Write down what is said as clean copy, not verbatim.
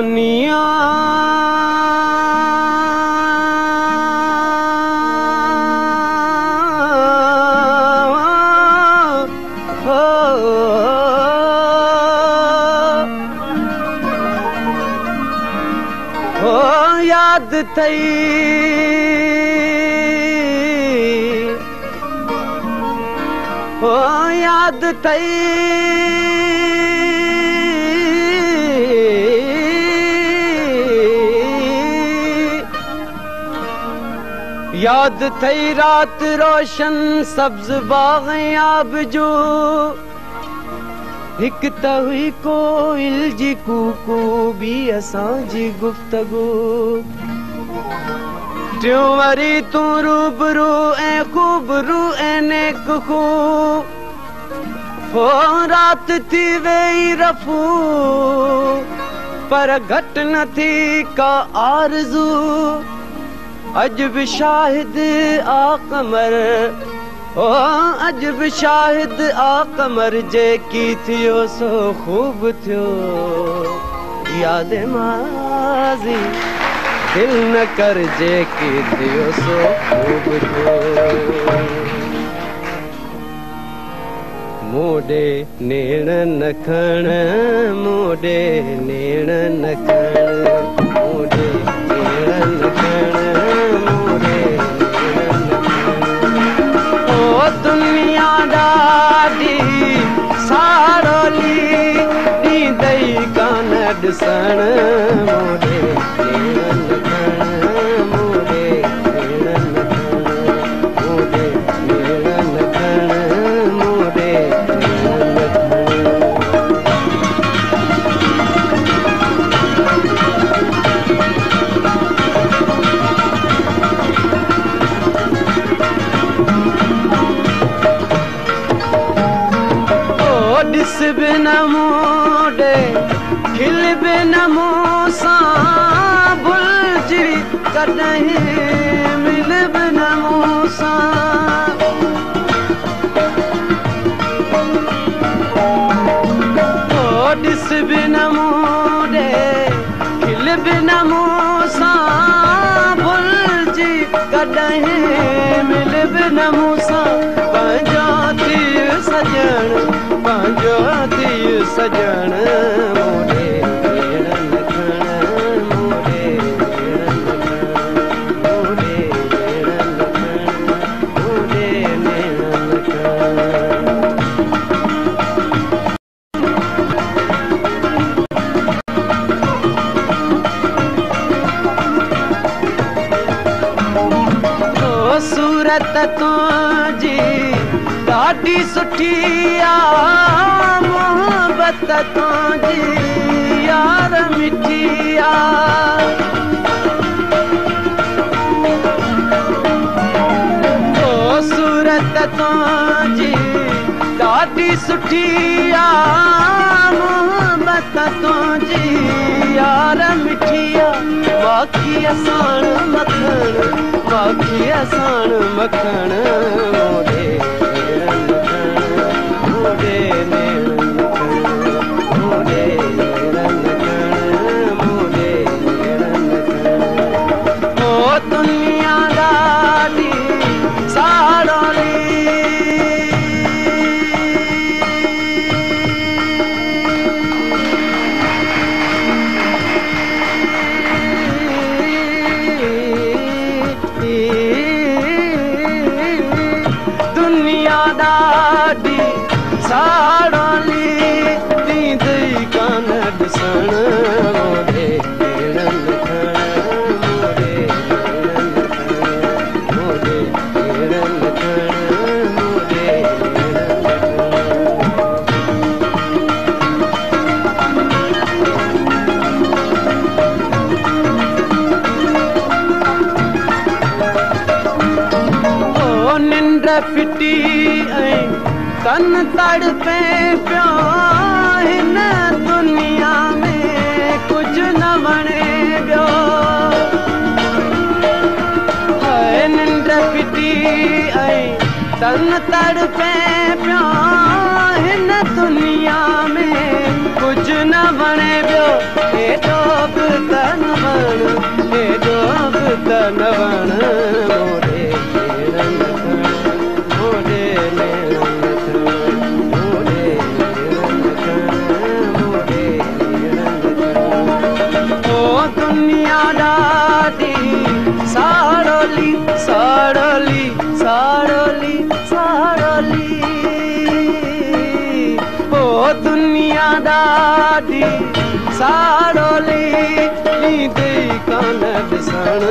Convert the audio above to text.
दुनिया याद थई याद थई याद थई रात रोशन सब्ज बाग आब जो हिक त हुई कोयल जी कूकू भी असांजी गुफ्तगू ट्यों वरी तू रूबरू ऐं खूबरू ऐं नेक खू हो रात थी वेई रफू पर घट न थी का आरज़ू अज भी शाहिद आ कमर ओ अज भी शाहिद आ कमर जेकी थियो सो खूब थियो याद माज़ी दिल न कर जेकी थियो सो खूब थियो मोडे नेण न खण मोडे नेण न खण मोडे नेण न खण दुनिया ॾाढी सारोली ॾींदई कान ॾिसण मोडे नेण न खण मोडे नेण न खण मोडे नेण न खण मोडे नेण न ॾिस बि न मोडे खिल बि न मूंसां भुलिजी कॾहिं मिल बि न मूंसां ॾिस बि न मोडे खिल बि न मूंसां भुलिजी कॾहिं मिल बि न मूंसां पंहिंजो थी सजण पंहिंजो थी सजण मोडे नेण न खण मोडे नेण न खण मोडे नेण न खण मोडे नेण न खण सूरत तुंहिंजी ॾाढी सुठी आ मोहबत तुंहिंजी यार मिठी आ सूरत तुंहिंजी ॾाढी सुठी आ मोहबत तुंहिंजी यार मिठी आ बाक़ी असां मखण बाक़ी असां मखण मोडे नेण न खण मोडे नेण न खण मोडे नेण न खण मोडे नेण न खण ओ दुनिया ॾाढी सारोली ॾाढी सारोली ॾींदई कान ॾिसण मोडे नेण न खण मोडे नेण न खण मोडे नेण न खण मोडे नेण न खण ओ निंड फिटी तन तड़पे पियो हिन दुनिया में कुझु न वणे पियो निंड फिटी तन तड़पे पियो हिन दुनिया में कुझु न वणे पियो हेॾो साड़ोली साड़ोली ओ दुनिया ॾाढी साड़ोली ईंदे कान ॾिसण